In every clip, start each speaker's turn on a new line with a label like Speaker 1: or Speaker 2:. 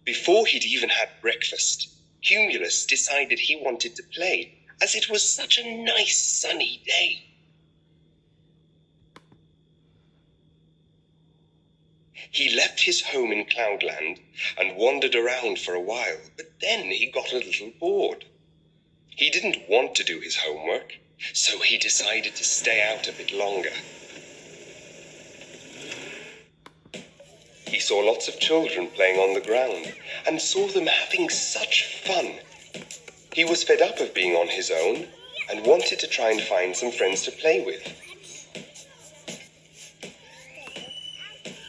Speaker 1: Before he'd even had breakfast, Cumulus decided he wanted to play, as it was such a nice sunny day. He left his home in Cloudland and wandered around for a while, but then he got a little bored. He didn't want to do his homework, so he decided to stay out a bit longer. He saw lots of children playing on the ground and saw them having such fun. He was fed up of being on his own and wanted to try and find some friends to play with.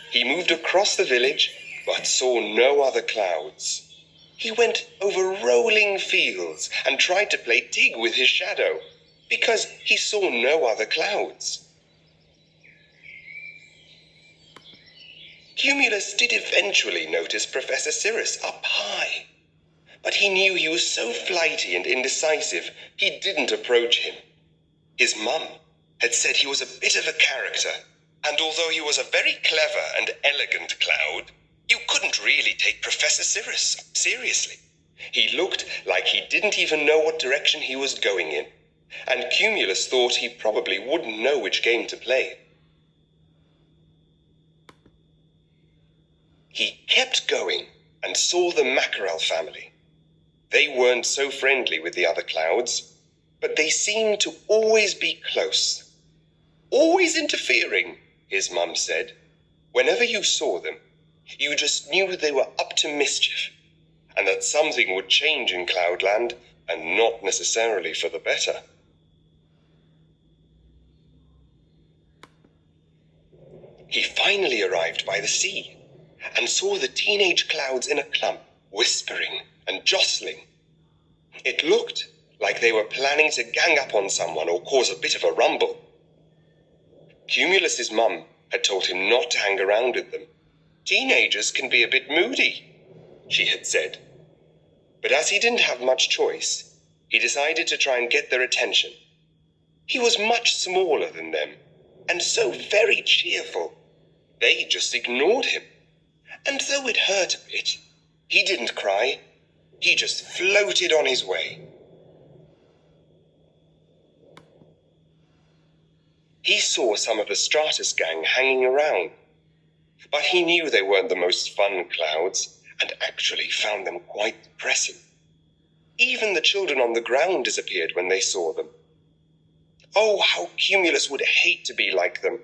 Speaker 1: He moved across the village, but saw no other clouds. He went over rolling fields and tried to play tig with his shadow, because he saw no other clouds. Cumulus did eventually notice Professor Cirrus up high, but he knew he was so flighty and indecisive he didn't approach him. His mum had said he was a bit of a character, and although he was a very clever and elegant cloud, you couldn't really take Professor Cirrus seriously. He looked like he didn't even know what direction he was going in, and Cumulus thought he probably wouldn't know which game to play. He kept going and saw the Mackerel family. They weren't so friendly with the other clouds, but they seemed to always be close. Always interfering, his mum said. Whenever you saw them, you just knew they were up to mischief, and that something would change in Cloudland, and not necessarily for the better. He finally arrived by the sea, and saw the teenage clouds in a clump, whispering and jostling. It looked like they were planning to gang up on someone or cause a bit of a rumble. Cumulus's mum had told him not to hang around with them. Teenagers can be a bit moody, she had said. But as he didn't have much choice, he decided to try and get their attention. He was much smaller than them, and so very cheerful. They just ignored him. And though it hurt a bit, he didn't cry. He just floated on his way. He saw some of the Stratus gang hanging around, but he knew they weren't the most fun clouds, and actually found them quite depressing. Even the children on the ground disappeared when they saw them. Oh, how Cumulus would hate to be like them.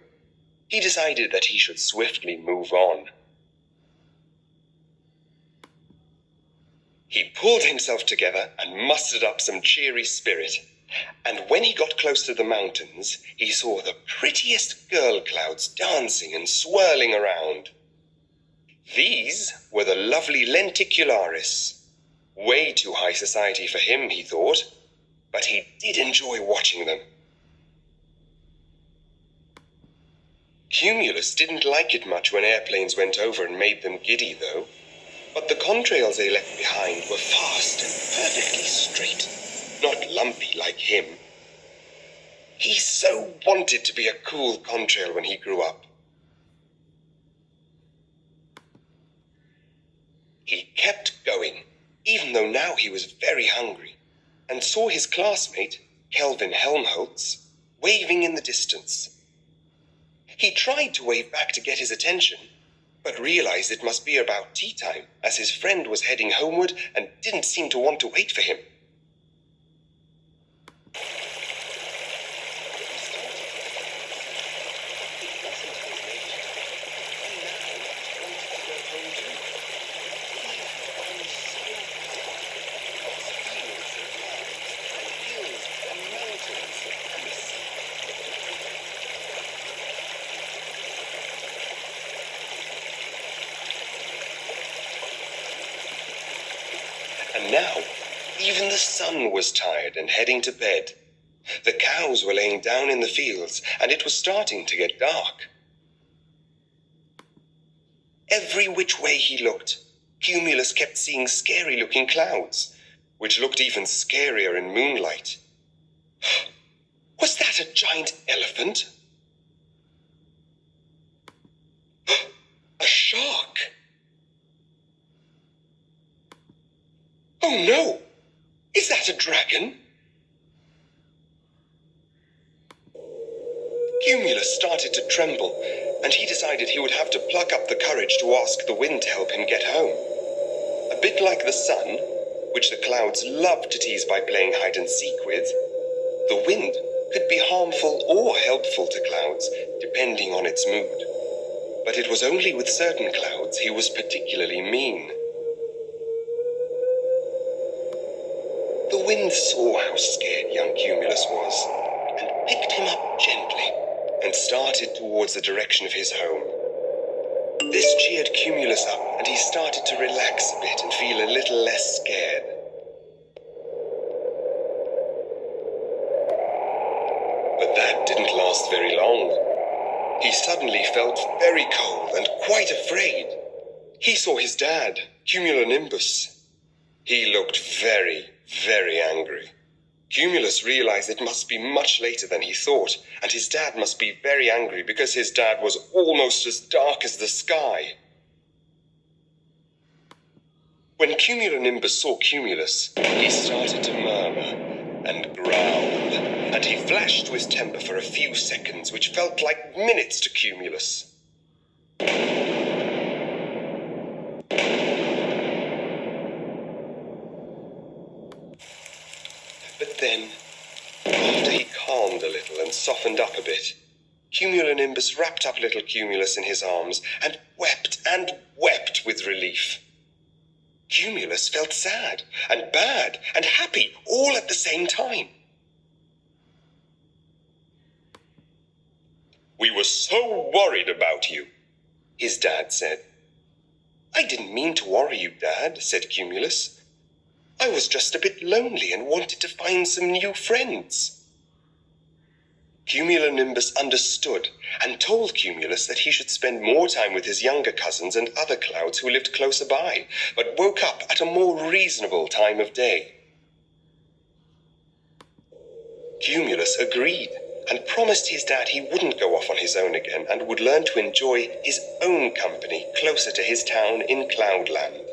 Speaker 1: He decided that he should swiftly move on. He pulled himself together and mustered up some cheery spirit. And when he got close to the mountains, he saw the prettiest girl clouds dancing and swirling around. These were the lovely lenticularis. Way too high society for him, he thought, but he did enjoy watching them. Cumulus didn't like it much when airplanes went over and made them giddy, though. But the contrails they left behind were fast and perfectly straight, not lumpy like him. He so wanted to be a cool contrail when he grew up. He kept going, even though now he was very hungry, and saw his classmate, Kelvin Helmholtz, waving in the distance. He tried to wave back to get his attention, but realized it must be about tea time, as his friend was heading homeward and didn't seem to want to wait for him. And now, even the sun was tired and heading to bed. The cows were laying down in the fields, and it was starting to get dark. Every which way he looked, Cumulus kept seeing scary-looking clouds, which looked even scarier in moonlight. Was that a giant elephant? A shark? Oh no! Is that a dragon? Cumulus started to tremble, and he decided he would have to pluck up the courage to ask the wind to help him get home. A bit like the sun, which the clouds love to tease by playing hide and seek with, the wind could be harmful or helpful to clouds, depending on its mood. But it was only with certain clouds he was particularly mean. The wind saw how scared young Cumulus was, and picked him up gently, and started towards the direction of his home. This cheered Cumulus up, and he started to relax a bit and feel a little less scared. But that didn't last very long. He suddenly felt very cold and quite afraid. He saw his dad, Cumulonimbus. He looked very, very angry. Cumulus realized it must be much later than he thought, and his dad must be very angry because his dad was almost as dark as the sky. When Cumulonimbus saw Cumulus, he started to murmur and growl, and he flashed to his temper for a few seconds, which felt like minutes to Cumulus. But then, after he calmed a little and softened up a bit, Cumulonimbus wrapped up little Cumulus in his arms and wept with relief. Cumulus felt sad and bad and happy all at the same time. "We were so worried about you," his dad said. "I didn't mean to worry you, Dad," said Cumulus. "I was just a bit lonely and wanted to find some new friends." Cumulonimbus understood and told Cumulus that he should spend more time with his younger cousins and other clouds who lived closer by, but woke up at a more reasonable time of day. Cumulus agreed and promised his dad he wouldn't go off on his own again and would learn to enjoy his own company closer to his town in Cloudland.